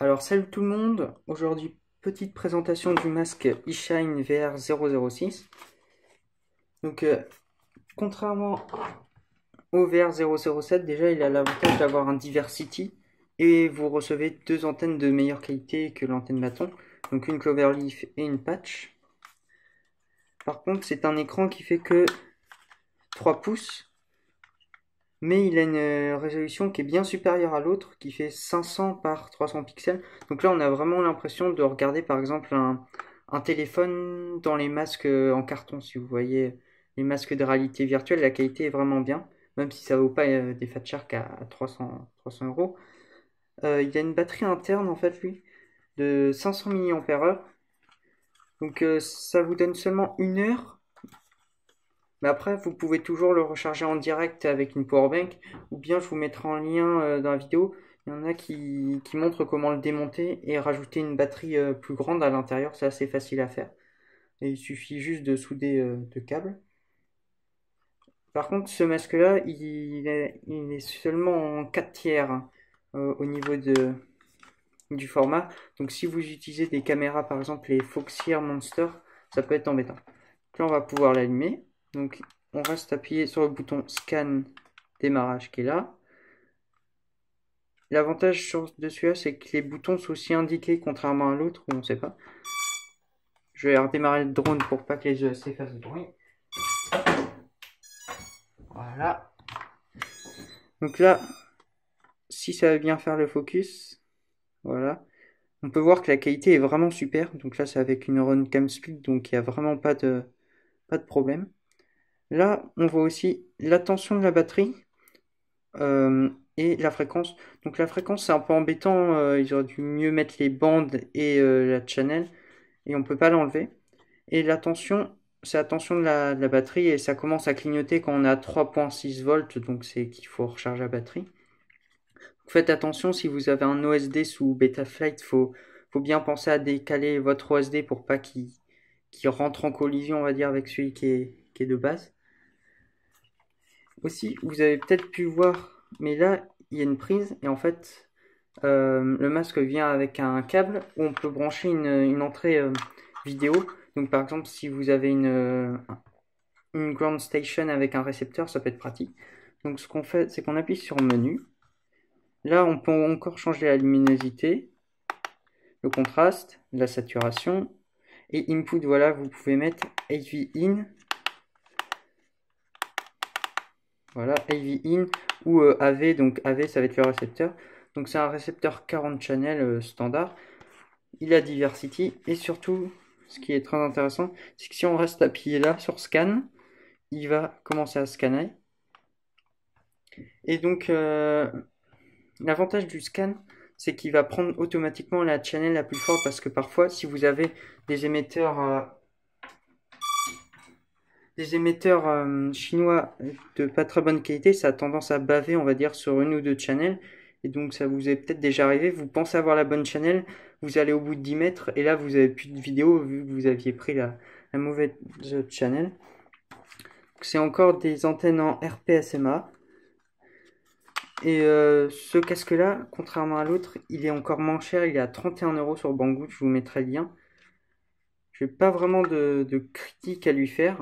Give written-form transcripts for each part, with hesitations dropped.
Alors salut tout le monde, aujourd'hui petite présentation du masque eShine VR006. Donc contrairement au VR007, déjà il a l'avantage d'avoir un Diversity et vous recevez deux antennes de meilleure qualité que l'antenne bâton, donc une Cloverleaf et une patch. Par contre c'est un écran qui fait que 3 pouces, mais il a une résolution qui est bien supérieure à l'autre, qui fait 500 par 300 pixels. Donc là, on a vraiment l'impression de regarder par exemple un téléphone dans les masques en carton. Si vous voyez les masques de réalité virtuelle, la qualité est vraiment bien, même si ça vaut pas des Fat Shark à 300 euros. Il a une batterie interne en fait, lui, de 500 mAh. Donc ça vous donne seulement 1 heure. Mais après, vous pouvez toujours le recharger en direct avec une powerbank, ou bien je vous mettrai en lien dans la vidéo. Il y en a qui montrent comment le démonter et rajouter une batterie plus grande à l'intérieur. C'est assez facile à faire. Et il suffit juste de souder deux câbles. Par contre, ce masque-là, il est seulement en 4 tiers au niveau du format. Donc si vous utilisez des caméras, par exemple les Foxeer Monster, ça peut être embêtant. Donc là, on va pouvoir l'allumer. Donc on reste appuyé sur le bouton scan démarrage qui est là. L'avantage de celui-là, c'est que les boutons sont aussi indiqués contrairement à l'autre où on ne sait pas. Je vais redémarrer le drone pour pas que les ESC fassent de bruit. Voilà. Donc là, si ça va bien faire le focus, voilà. On peut voir que la qualité est vraiment super. Donc là, c'est avec une Runcam Speed, donc il n'y a vraiment pas de problème. Là, on voit aussi la tension de la batterie et la fréquence. Donc la fréquence, c'est un peu embêtant. Ils auraient dû mieux mettre les bandes et la channel. Et on peut pas l'enlever. Et la tension, c'est la tension de la batterie. Et ça commence à clignoter quand on est à 3,6 volts. Donc c'est qu'il faut recharger la batterie. Faites attention, si vous avez un OSD sous Betaflight, faut bien penser à décaler votre OSD pour pas qu'il rentre en collision, on va dire, avec celui qui est de base. Aussi, vous avez peut-être pu voir, mais là, il y a une prise, et en fait, le masque vient avec un câble où on peut brancher une entrée vidéo. Donc par exemple, si vous avez une ground station avec un récepteur, ça peut être pratique. Donc ce qu'on fait, c'est qu'on appuie sur menu. Là, on peut encore changer la luminosité, le contraste, la saturation. Et input, voilà, vous pouvez mettre AV in. Voilà, AV in ou AV, donc AV ça va être le récepteur. Donc c'est un récepteur 40 channels standard. Il a Diversity et surtout, ce qui est très intéressant, c'est que si on reste appuyé là sur scan, il va commencer à scanner. Et donc l'avantage du scan, c'est qu'il va prendre automatiquement la channel la plus forte parce que parfois, si vous avez des émetteurs chinois de pas très bonne qualité, ça a tendance à baver, on va dire, sur une ou deux channels. Et donc ça vous est peut-être déjà arrivé, vous pensez avoir la bonne channel, vous allez au bout de 10 mètres, et là vous avez plus de vidéo vu que vous aviez pris la mauvaise channel. C'est encore des antennes en RPSMA. Et ce casque-là, contrairement à l'autre, il est encore moins cher, il est à 31 € sur Banggood, je vous mettrai le lien. Je n'ai pas vraiment de critique à lui faire.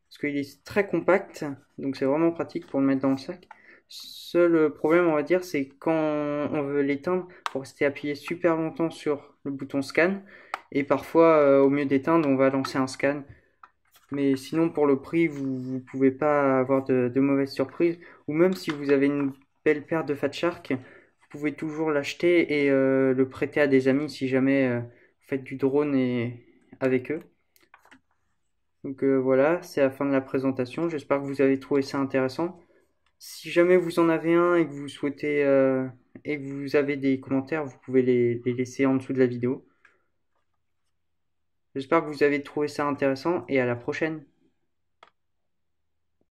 Parce qu'il est très compact, donc c'est vraiment pratique pour le mettre dans le sac. Seul problème, on va dire, c'est quand on veut l'éteindre, pour rester appuyé super longtemps sur le bouton scan. Et parfois, au mieux d'éteindre, on va lancer un scan. Mais sinon, pour le prix, vous pouvez pas avoir de mauvaises surprises. Ou même si vous avez une belle paire de Fat Shark, vous pouvez toujours l'acheter et le prêter à des amis si jamais vous faites du drone avec eux. Donc voilà, c'est la fin de la présentation. J'espère que vous avez trouvé ça intéressant. Si jamais vous en avez un et que vous souhaitez et que vous avez des commentaires, vous pouvez les laisser en dessous de la vidéo. J'espère que vous avez trouvé ça intéressant et à la prochaine.